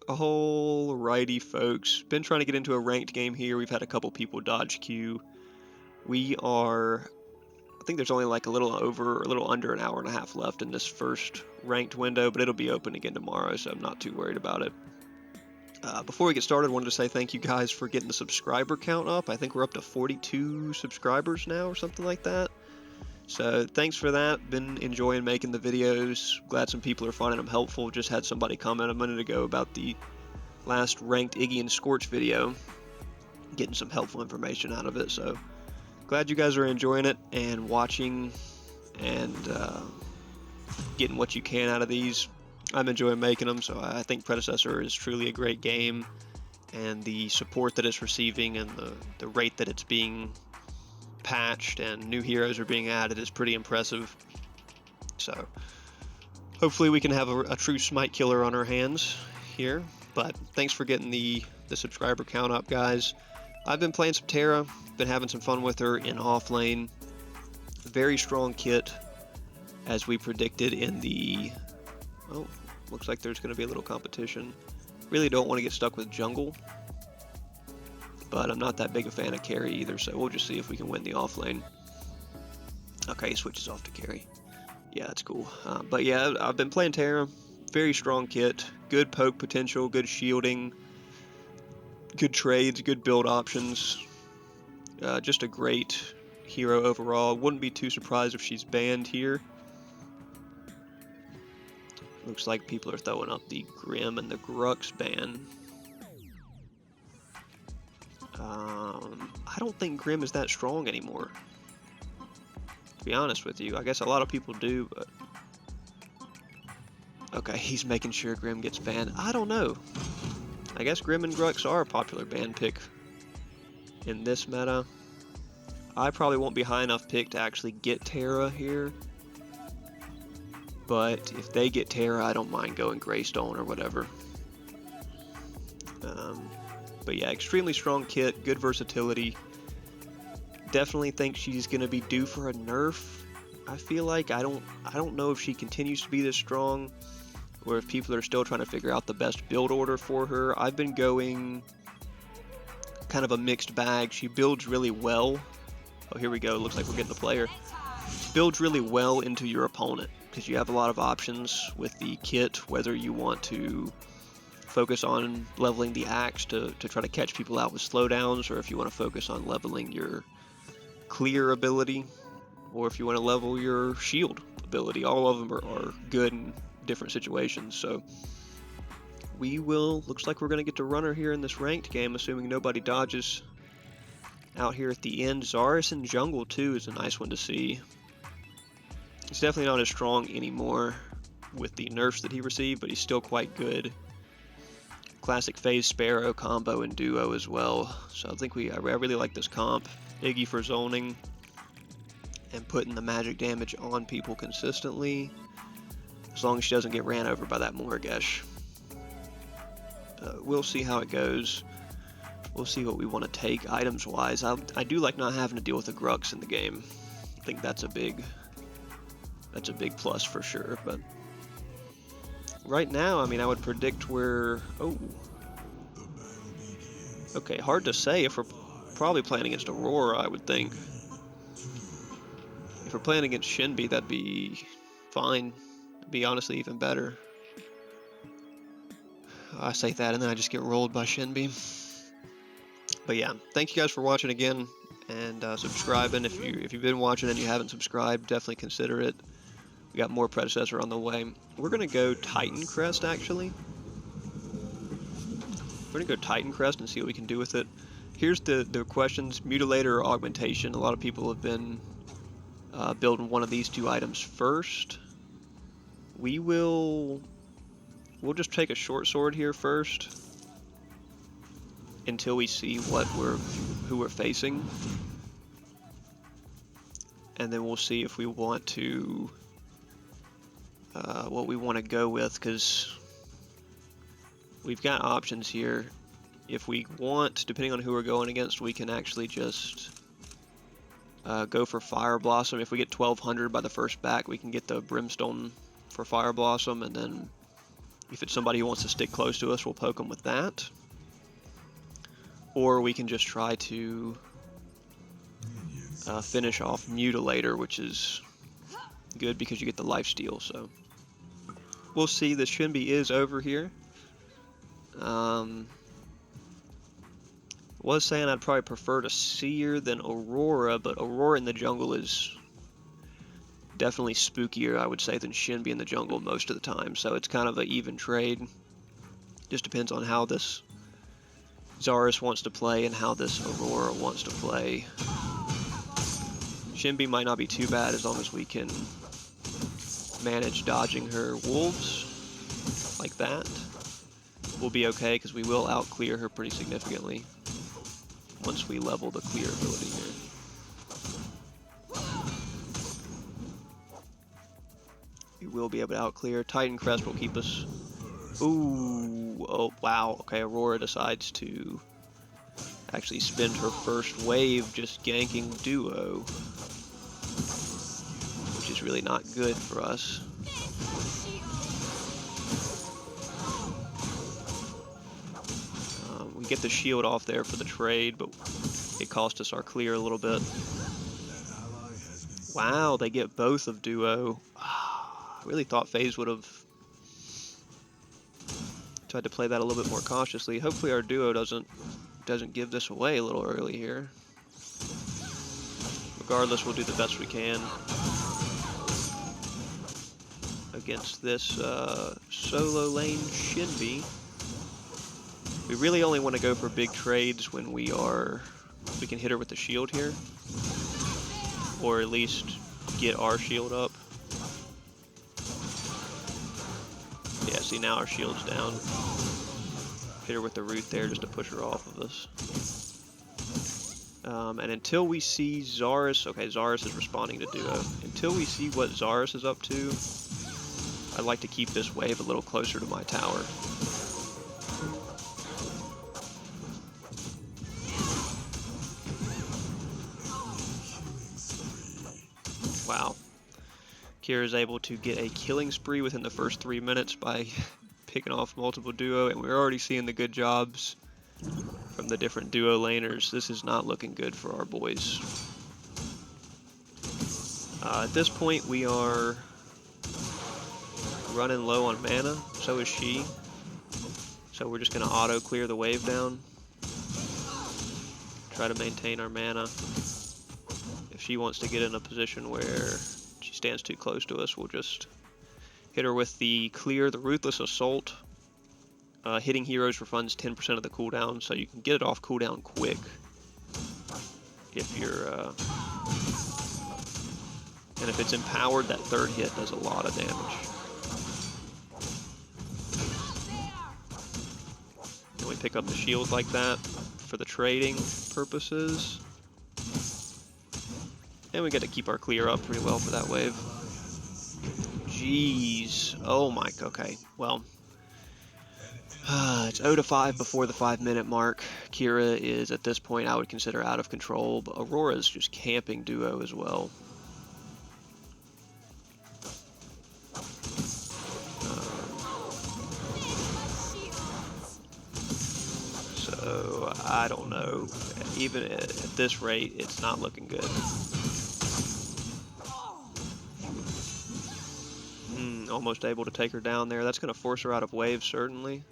Alrighty, folks. Been trying to get into a ranked game here. We've had a couple people dodge queue. I think there's only like a little under an hour and a half left in this first ranked window, but it'll be open again tomorrow, so I'm not too worried about it. Before we get started, I wanted to say thank you guys for getting the subscriber count up. I think we're up to 42 subscribers now or something like that. So thanks for that. Been enjoying making the videos. Glad some people are finding them helpful. Just had somebody comment a minute ago about the last ranked Iggy and Scorch video. Getting some helpful information out of it. So glad you guys are enjoying it and watching and getting what you can out of these. I'm enjoying making them, so I think Predecessor is truly a great game. And the support that it's receiving and the rate that it's being patched and new heroes are being added is pretty impressive. So hopefully we can have a true smite killer on our hands here. But thanks for getting the subscriber count up, guys. I've been playing some Terra, been having some fun with her in off lane. Very strong kit, as we predicted in the... Oh, looks like there's going to be a little competition. Really don't want to get stuck with jungle, but I'm not that big a fan of carry either, so we'll just see if we can win the off lane. Okay, he switches off to carry. Yeah, that's cool. But yeah, I've been playing Terra. Very strong kit. Good poke potential, good shielding, good trades, good build options. Just a great hero overall. Wouldn't be too surprised if she's banned here. Looks like people are throwing up the Grim and the Grux ban. I don't think Grim is that strong anymore, to be honest with you. I guess a lot of people do, but... Okay, he's making sure Grim gets banned. I don't know. I guess Grim and Grux are a popular ban pick in this meta. I probably won't be high enough pick to actually get Terra here. But if they get Terra, I don't mind going Greystone or whatever. But yeah, extremely strong kit, good versatility. Definitely think she's gonna be due for a nerf. I feel like I don't know if she continues to be this strong, or if people are still trying to figure out the best build order for her. I've been going kind of a mixed bag. She builds really well. Oh, here we go. Looks like we're getting the player. Builds really well into your opponent, because you have a lot of options with the kit, whether you want to focus on leveling the axe to try to catch people out with slowdowns, or if you want to focus on leveling your clear ability, or if you want to level your shield ability. All of them are good in different situations. So looks like we're going to get to run her here in this ranked game, assuming nobody dodges out here at the end. Zarus in jungle too is a nice one to see. He's definitely not as strong anymore with the nerfs that he received, but he's still quite good. Classic phase Sparrow combo and duo as well. So I think I really like this comp. Iggy for zoning and putting the magic damage on people consistently, as long as she doesn't get ran over by that Morgesh. We'll see how it goes. We'll see what we want to take items wise. I do like not having to deal with the Grux in the game. I think that's a big plus for sure. But right now, I mean, I would predict we're... Oh. Okay, hard to say. If we're probably playing against Aurora, I would think. If we're playing against Shinbi, that'd be fine. It'd be honestly even better. I say that and then I just get rolled by Shinbi. But yeah, thank you guys for watching again, and subscribing. If you've been watching and you haven't subscribed, definitely consider it. We got more Predecessor on the way. We're gonna go Titan Crest actually. We're gonna go Titan Crest and see what we can do with it. Here's the questions: Mutilator or Augmentation. A lot of people have been building one of these two items first. We'll just take a short sword here first until we see who we're facing, and then we'll see if we want to what we want to go with, because we've got options here. If we want, depending on who we're going against, we can actually just go for Fire Blossom. If we get 1200 by the first back, we can get the Brimstone for Fire Blossom, and then If it's somebody who wants to stick close to us, we'll poke them with that. Or we can just try to finish off Mutilator, which is good because you get the lifesteal. So we'll see. The Shinbi is over here. Was saying I'd probably prefer to Seer than Aurora, but Aurora in the jungle is definitely spookier, I would say, than Shinbi in the jungle most of the time. So it's kind of an even trade. Just depends on how this Zarus wants to play and how this Aurora wants to play. Shinbi might not be too bad as long as we can manage dodging her wolves like that. We'll be okay because we will out-clear her pretty significantly once we level the clear ability here. We will be able to out-clear. Titan Crest will keep us... Ooh, oh wow, okay, Aurora decides to actually spend her first wave just ganking Duo, which is really not good for us. We get the shield off there for the trade, but it cost us our clear a little bit. Wow, they get both of Duo. I really thought FaZe would have tried to play that a little bit more cautiously. Hopefully our Duo doesn't give this away a little early here. Regardless, we'll do the best we can against this solo lane Shinbi. We really only want to go for big trades when we can hit her with the shield here, or at least get our shield up. Yeah, see, now our shield's down. Hit her with the root there just to push her off of us. And until we see Zarus, okay, Zarus is responding to Duo. Until we see what Zarus is up to, I'd like to keep this wave a little closer to my tower. Wow. Kira is able to get a killing spree within the first 3 minutes by picking off multiple Duo, and we're already seeing the good jobs from the different Duo laners. This is not looking good for our boys. At this point, we are running low on mana, so is she. So we're just going to auto clear the wave down. Try to maintain our mana. If she wants to get in a position where she stands too close to us, we'll just hit her with the clear, the Ruthless Assault. Hitting heroes refunds 10% of the cooldown, so you can get it off cooldown quick if you're... and if it's empowered, that third hit does a lot of damage. And we pick up the shield like that for the trading purposes. And we get to keep our clear up pretty well for that wave. Jeez. Oh my, okay. Well, it's 0-5 before the 5-minute mark. Kira is, at this point, I would consider out of control, but Aurora is just camping Duo as well. So, I don't know. Even at this rate, it's not looking good. Almost able to take her down there. That's going to force her out of waves, certainly.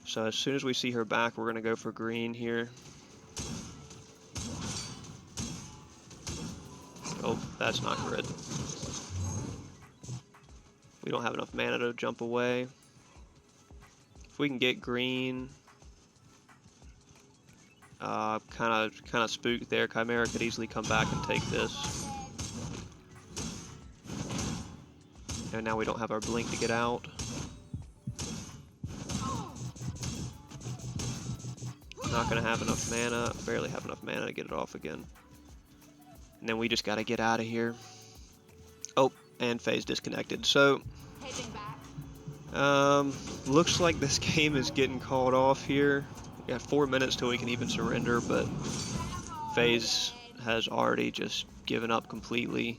So as soon as we see her back, we're going to go for green here. Oh, that's not good. We don't have enough mana to jump away. If we can get green, kind of spooked there. Chimera could easily come back and take this. And now we don't have our blink to get out. Not gonna have enough mana, barely have enough mana to get it off again. And then we just gotta get out of here. Oh, and FaZe disconnected. So, looks like this game is getting called off here. We got 4 minutes till we can even surrender, but FaZe has already just given up completely.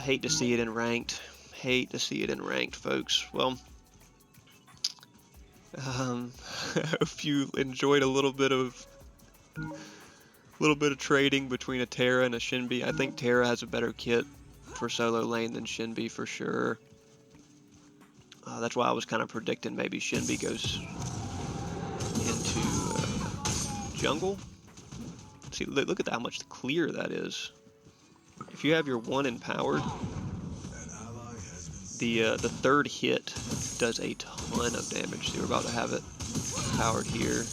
hate to see it in ranked. Hate to see it in ranked, folks. Well, if you enjoyed a little bit of trading between a Terra and a Shinbi, I think Terra has a better kit for solo lane than Shinbi for sure. That's why I was kind of predicting maybe Shinbi goes into jungle. See, look at how much clear that is. If you have your 1 empowered, the third hit does a ton of damage. So we're about to have it powered here.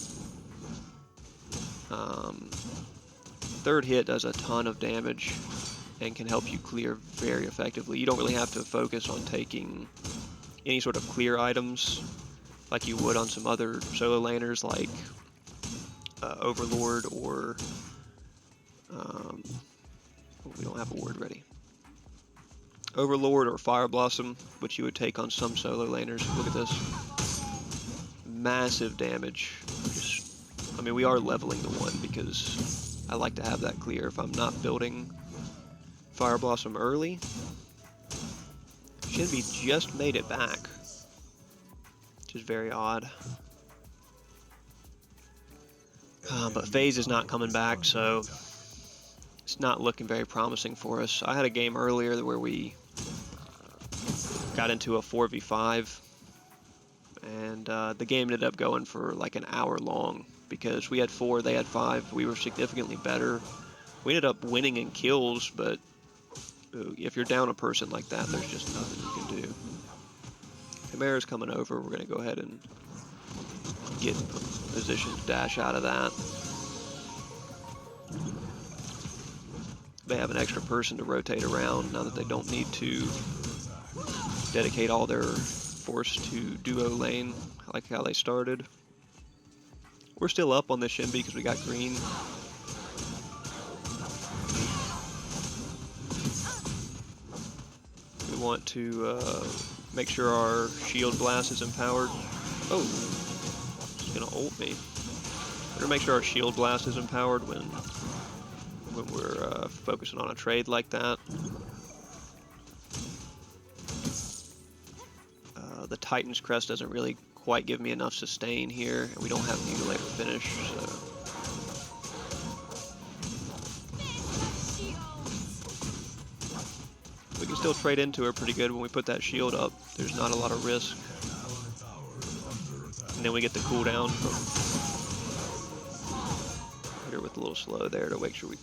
Third hit does a ton of damage and can help you clear very effectively. You don't really have to focus on taking any sort of clear items like you would on some other solo laners like Overlord or we don't have a word ready. Overlord or Fire Blossom, which you would take on some solo laners. Look at this. Massive damage. I mean, we are leveling the 1 because I like to have that clear if I'm not building Fire Blossom early. Shinbi just made it back, which is very odd. But FaZe is not coming back, so it's not looking very promising for us. I had a game earlier where we got into a 4v5, and the game ended up going for like an hour long because we had 4, they had 5. We were significantly better. We ended up winning in kills, but if you're down a person like that, there's just nothing you can do. Chimera's coming over. We're going to go ahead and get position to dash out of that. They have an extra person to rotate around now that they don't need to dedicate all their force to duo lane like how they started. We're still up on this Shinbi because we got green. We want to make sure our shield blast is empowered. Oh, it's gonna ult me. We're gonna make sure our shield blast is empowered when we're focusing on a trade like that. The Titan's Crest doesn't really quite give me enough sustain here, and we don't have Mutilator finish, so. We can still trade into her pretty good when we put that shield up. There's not a lot of risk. And then we get the cooldown from here with a little slow there to make sure we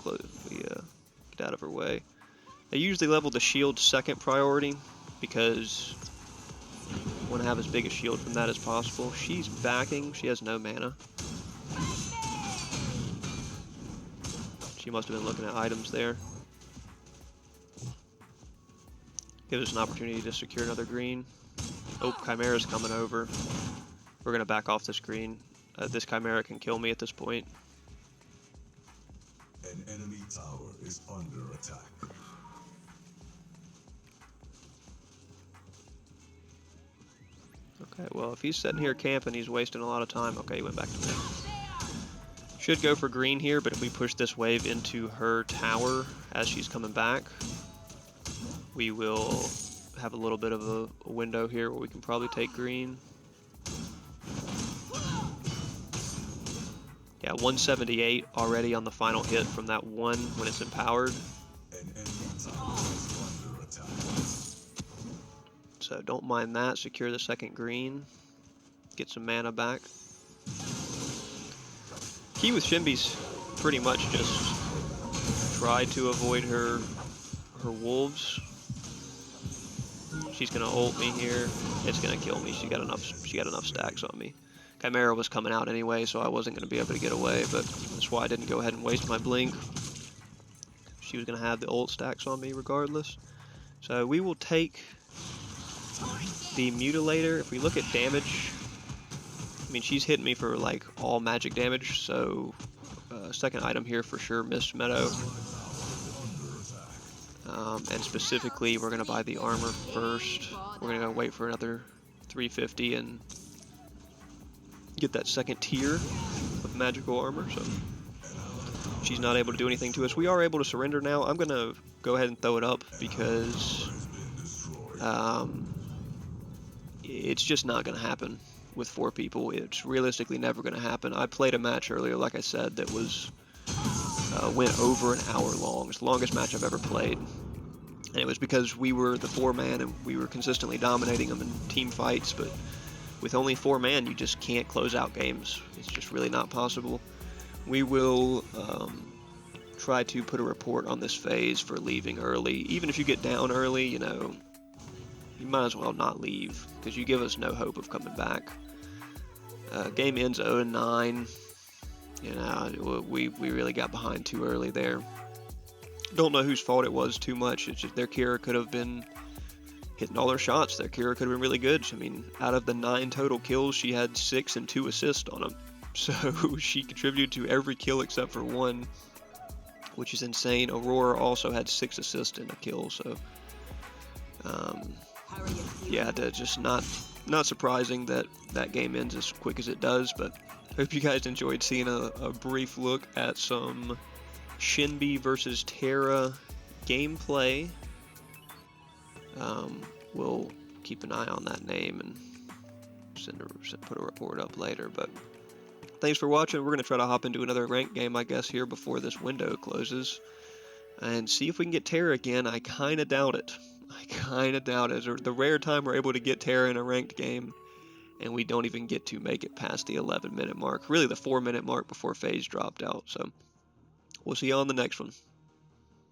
get out of her way. I usually level the shield second priority because I want to have as big a shield from that as possible. She's backing. She has no mana. She must have been looking at items there. Gives us an opportunity to secure another green. Oh, Chimera's coming over. We're going to back off this green. This Chimera can kill me at this point. An enemy tower is under attack. Okay, well, if he's sitting here camping, he's wasting a lot of time. Okay, he went back to mid. Should go for green here, but if we push this wave into her tower as she's coming back, we will have a little bit of a window here where we can probably take green. Yeah, 178 already on the final hit from that one when it's empowered. So don't mind that. Secure the second green. Get some mana back. Key with Shinbi's pretty much just try to avoid her wolves. She's gonna ult me here. It's gonna kill me. She got enough stacks on me. Chimera was coming out anyway, so I wasn't gonna be able to get away, but that's why I didn't go ahead and waste my blink. She was gonna have the ult stacks on me regardless. So we will take the Mutilator. If we look at damage, I mean, she's hitting me for like all magic damage, so second item here for sure, Mist Meadow. And specifically, we're going to buy the armor first. We're going to wait for another 350 and get that second tier of magical armor. So she's not able to do anything to us. We are able to surrender now. I'm going to go ahead and throw it up because it's just not going to happen with 4 people. It's realistically never going to happen. I played a match earlier, like I said, that was went over an hour long. It's the longest match I've ever played. And it was because we were the 4-man and we were consistently dominating them in team fights, but with only 4-man, you just can't close out games. It's just really not possible. We will try to put a report on this phase for leaving early. Even if you get down early, you know, you might as well not leave, because you give us no hope of coming back. Game ends 0-9. You know, we really got behind too early there. Don't know whose fault it was too much. It's just their Kira could have been hitting all her shots. Their Kira could have been really good. I mean, out of the 9 total kills, she had 6 and 2 assists on them. So she contributed to every kill except for 1, which is insane. Aurora also had 6 assists in a kill. So, yeah, just not surprising that that game ends as quick as it does. But hope you guys enjoyed seeing a brief look at some Shinbi versus Terra gameplay. We'll keep an eye on that name and put a report up later. But thanks for watching. We're going to try to hop into another ranked game, I guess, here before this window closes, and see if we can get Terra again. I kind of doubt it. It's the rare time we're able to get Terra in a ranked game, and we don't even get to make it past the 11-minute mark. Really, the 4-minute mark before FaZe dropped out. So we'll see you on the next one.